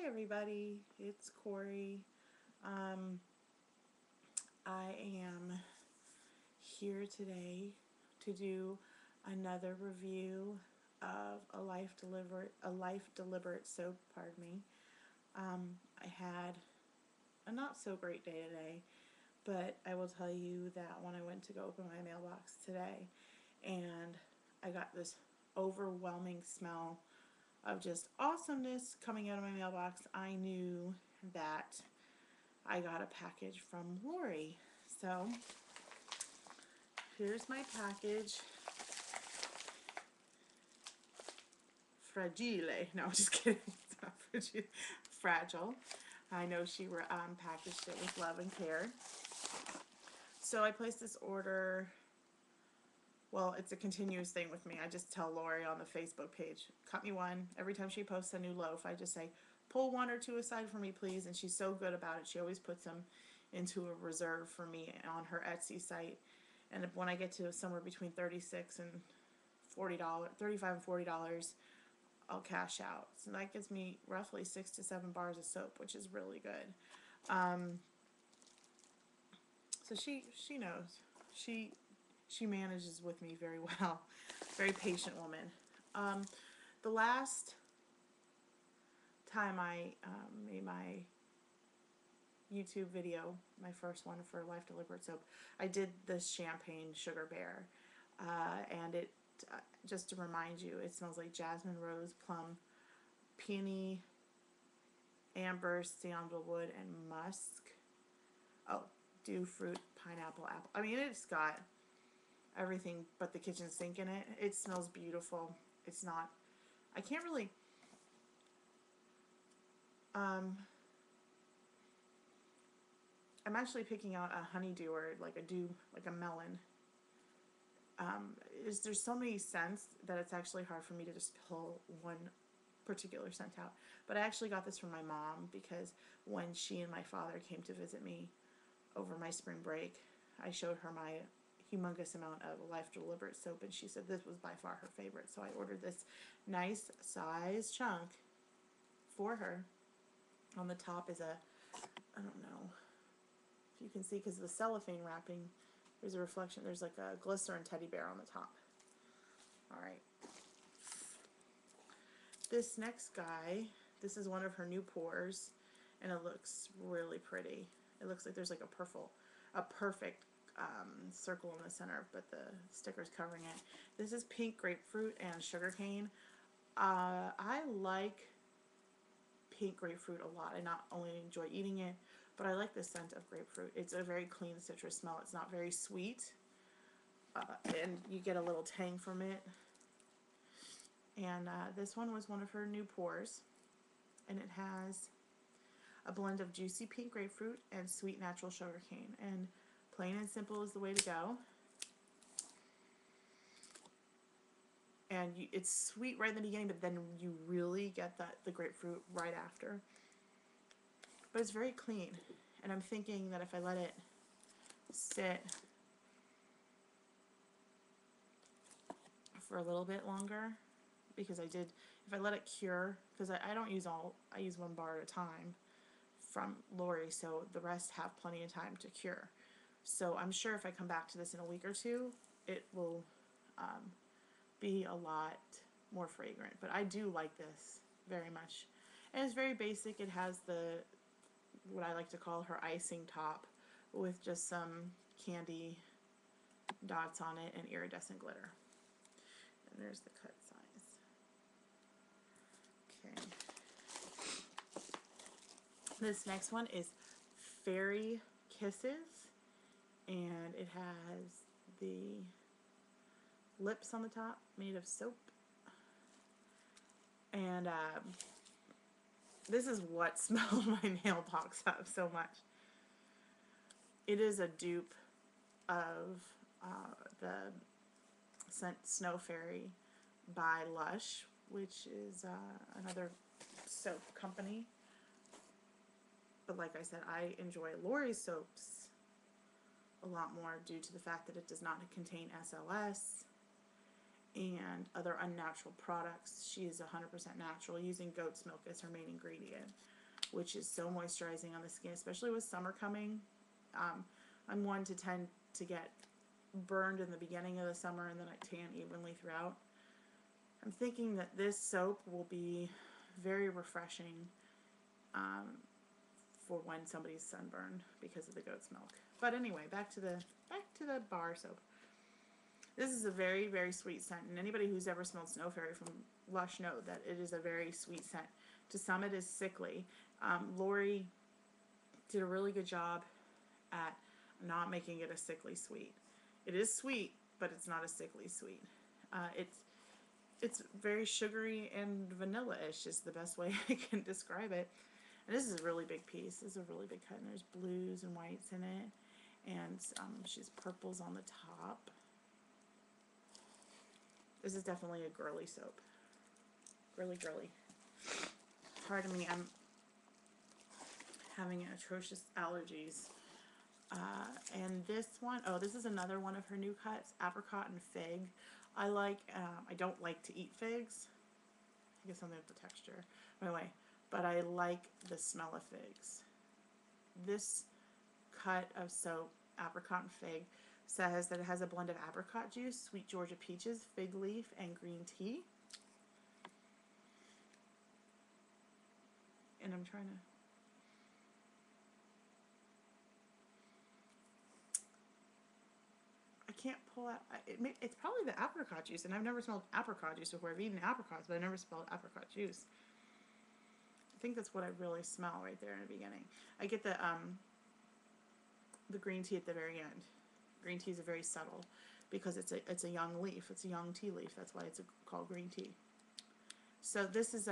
Hi everybody, it's Corey. I am here today to do another review of a life deliberate soap. Pardon me. I had a not so great day today, but I will tell you that when I went to go open my mailbox today, and I got this overwhelming smell of just awesomeness coming out of my mailbox, I knew that I got a package from Lori. So here's my package. Fragile. No, just kidding. It's not fragile. Fragile. I know she packaged it with love and care. So I placed this order. Well, it's a continuous thing with me. I just tell Lori on the Facebook page, cut me one. Every time she posts a new loaf, I just say, pull one or two aside for me, please. And she's so good about it. She always puts them into a reserve for me on her Etsy site. And when I get to somewhere between $36 and $40, $35 and $40, I'll cash out. So that gives me roughly 6 to 7 bars of soap, which is really good. So she knows. She manages with me very well. Very patient woman. The last time I made my YouTube video, my first one for Life Deliberate Soap, I did this champagne sugar bear. And it, just to remind you, it smells like jasmine, rose, plum, peony, amber, sandalwood, and musk. Oh, dew fruit, pineapple, apple. I mean, it's got everything but the kitchen sink in it. It smells beautiful. It's not, I can't really, I'm actually picking out a honeydew or like a dew, like a melon. There's so many scents that it's actually hard for me to just pull one particular scent out. But I actually got this from my mom because when she and my father came to visit me over my spring break, I showed her my humongous amount of Life Deliberate soap, and she said this was by far her favorite. So I ordered this nice size chunk for her. On the top is a, I don't know if you can see because of the cellophane wrapping, there's a reflection, there's like a glycerin teddy bear on the top. Alright. This next guy, this is one of her new pours, and it looks really pretty. It looks like there's like a perfect circle in the center, but the sticker's covering it. This is pink grapefruit and sugarcane. I like pink grapefruit a lot. I not only enjoy eating it, but I like the scent of grapefruit. It's a very clean citrus smell. It's not very sweet, and you get a little tang from it. And this one was one of her new pours, and it has a blend of juicy pink grapefruit and sweet natural sugarcane. And plain and simple is the way to go. And it's sweet right in the beginning, but then you really get the grapefruit right after. But it's very clean. And I'm thinking that if I let it sit for a little bit longer, because if I let it cure, because I don't use I use 1 bar at a time from Lori, so the rest have plenty of time to cure. So I'm sure if I come back to this in a week or two, it will be a lot more fragrant. But I do like this very much. And it's very basic. It has what I like to call her icing top with just some candy dots on it and iridescent glitter. And there's the cut size. Okay. This next one is Fairy Kisses, and it has the lips on the top made of soap. And this is what smelled my mailbox up so much. It is a dupe of the scent Snow Fairy by Lush, which is another soap company. But like I said, I enjoy Lori's soaps a lot more due to the fact that it does not contain SLS and other unnatural products. She is 100% natural, using goat's milk as her main ingredient. which is so moisturizing on the skin, especially with summer coming. I'm one to tend to get burned in the beginning of the summer and then I tan evenly throughout. I'm thinking that this soap will be very refreshing for when somebody's sunburned because of the goat's milk. But anyway, back to the bar soap. This is a very, very sweet scent, and anybody who's ever smelled Snow Fairy from Lush know that it is a very sweet scent. To some, it is sickly. Lori did a really good job at not making it a sickly sweet. It is sweet, but it's not a sickly sweet. It's very sugary and vanilla-ish is the best way I can describe it. And this is a really big piece. This is a really big cut, and there's blues and whites in it, and she's purples on the top. This is definitely a girly soap. Girly, girly. Pardon me, I'm having atrocious allergies. And this one, oh, this is another one of her new cuts, apricot and fig. I don't like to eat figs. I guess something with the texture. Anyway, but I like the smell of figs. This cut of soap, apricot and fig, says that it has a blend of apricot juice, sweet Georgia peaches, fig leaf, and green tea. And I'm trying to... I can't pull out... It's probably the apricot juice, and I've never smelled apricot juice before. I've eaten apricots, but I've never smelled apricot juice. I think that's what I really smell right there in the beginning. I get the green tea at the very end. Green tea is very subtle because it's a young leaf. It's a young tea leaf. That's why it's called green tea. So this is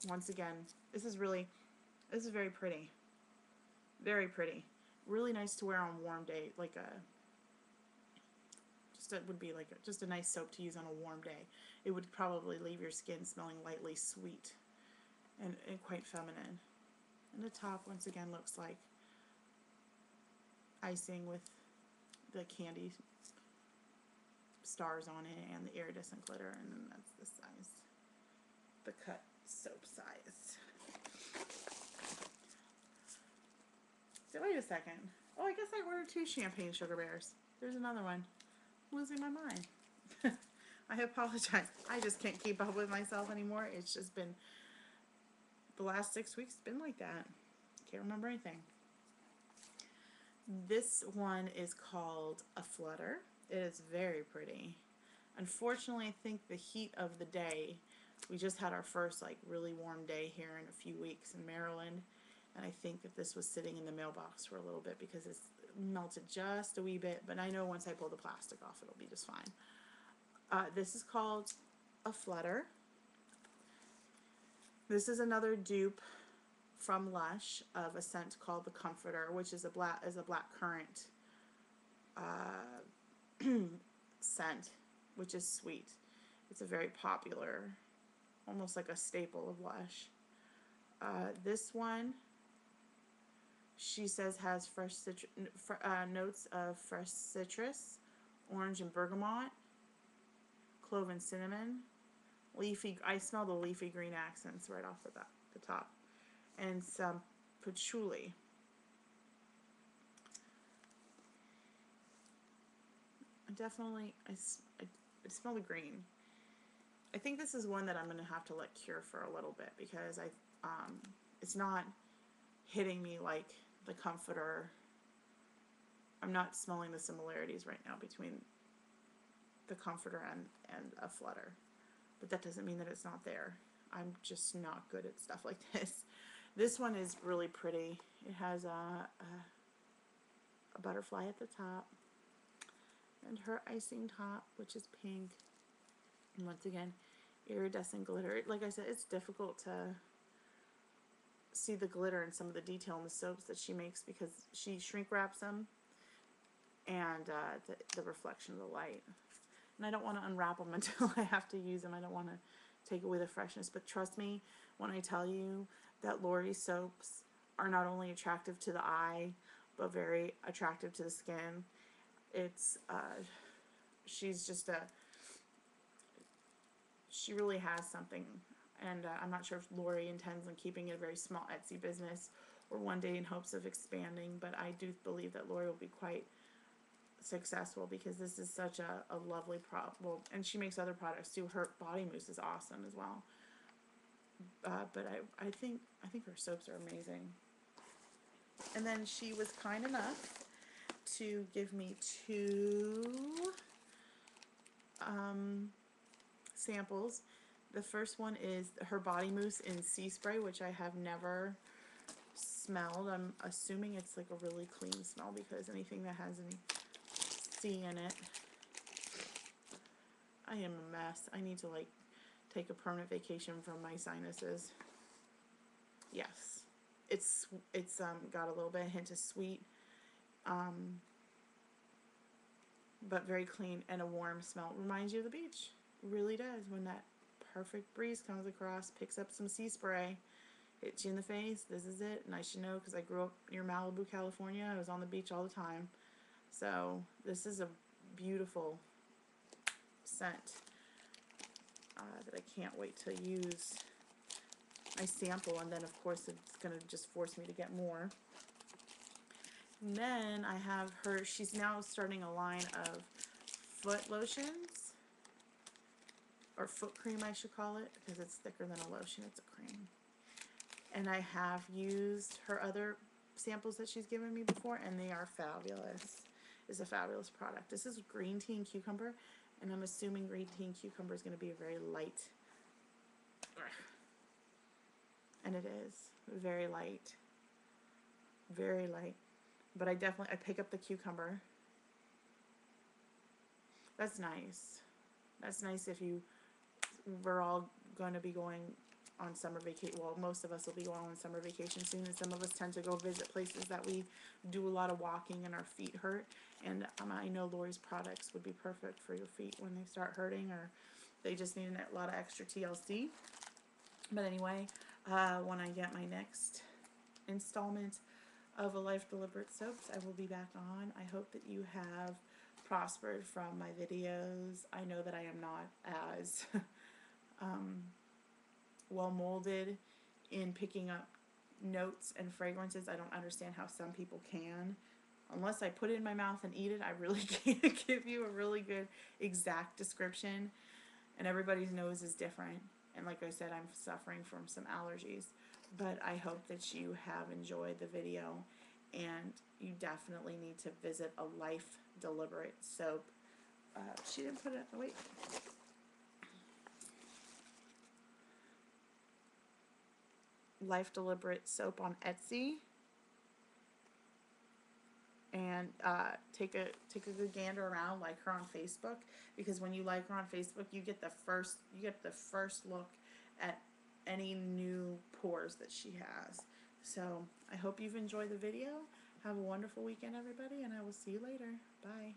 once again, this is very pretty. Very pretty. Really nice to wear on a warm day, like just a nice soap to use on a warm day. It would probably leave your skin smelling lightly sweet and quite feminine. And the top once again looks like icing with the candy stars on it and the iridescent glitter, and then that's the size, the cut soap size. So wait a second. Oh, I guess I ordered 2 champagne sugar bears. There's another one. I'm losing my mind. I apologize. I just can't keep up with myself anymore. It's just been, the last 6 weeks been like that. Can't remember anything. This one is called A Flutter. It is very pretty. Unfortunately, I think the heat of the day, we just had our first like really warm day here in a few weeks in Maryland, and I think that this was sitting in the mailbox for a little bit because it's melted just a wee bit, but I know once I pull the plastic off it'll be just fine. This is called A Flutter. This is another dupe from Lush of a scent called the Comforter, which is a black currant scent, which is sweet. It's a very popular, almost like a staple of Lush. This one, she says, has fresh notes of fresh citrus, orange and bergamot, clove and cinnamon, leafy. I smell the leafy green accents right off the top. And some patchouli. I smell the green. I think this is one that I'm going to have to let cure for a little bit because it's not hitting me like the Comforter. I'm not smelling the similarities right now between the Comforter and A Flutter. But that doesn't mean that it's not there. I'm just not good at stuff like this. This one is really pretty. It has a butterfly at the top and her icing top, which is pink. And once again, iridescent glitter. Like I said, it's difficult to see the glitter and some of the detail in the soaps that she makes because she shrink wraps them and the reflection of the light. And I don't want to unwrap them until I have to use them. I don't want to take away the freshness. But trust me when I tell you that Lori's soaps are not only attractive to the eye, but very attractive to the skin. It's, she's just she really has something And I'm not sure if Lori intends on keeping it a very small Etsy business or one day in hopes of expanding, but I do believe that Lori will be quite successful because this is such a lovely product. Well, and she makes other products too. Her body mousse is awesome as well. But I think her soaps are amazing. And then she was kind enough to give me 2 samples. The first one is her body mousse in sea spray, which I have never smelled. I'm assuming it's like a really clean smell because anything that has any sea in it, I am a mess. I need to like take a permanent vacation from my sinuses. Yes, it's got a little bit of hint of sweet, but very clean and a warm smell. It reminds you of the beach. It really does. When that perfect breeze comes across, picks up some sea spray, hits you in the face. This is it. And I should know because I grew up near Malibu, California. I was on the beach all the time. So this is a beautiful scent that I can't wait to use. I sample, and then of course it's going to just force me to get more. And then I have her, she's now starting a line of foot lotions, or foot cream I should call it, because it's thicker than a lotion, it's a cream. And I have used her other samples that she's given me before, and they are fabulous. It's a fabulous product. This is green tea and cucumber, and I'm assuming green tea and cucumber is going to be a very light, and it is very light, very light. But I pick up the cucumber. That's nice. That's nice if we're all going to be going on summer vacation. Well, most of us will be going on summer vacation soon, and some of us tend to go visit places that we do a lot of walking and our feet hurt. And I know Lori's products would be perfect for your feet when they start hurting, or they just need a lot of extra TLC. But anyway, when I get my next installment of A Life Deliberate Soaps, I will be back on. I hope that you have prospered from my videos. I know that I am not as well molded in picking up notes and fragrances. I don't understand how some people can. Unless I put it in my mouth and eat it, I really can't give you a really good exact description. And everybody's nose is different. And like I said, I'm suffering from some allergies. But I hope that you have enjoyed the video, and you definitely need to visit A Life Deliberate Soap. She didn't put it, wait. Life Deliberate Soap on Etsy. And take a good gander around, like her on Facebook, because when you like her on Facebook, you get the first look at any new pores that she has. So I hope you've enjoyed the video. Have a wonderful weekend, everybody, and I will see you later. Bye.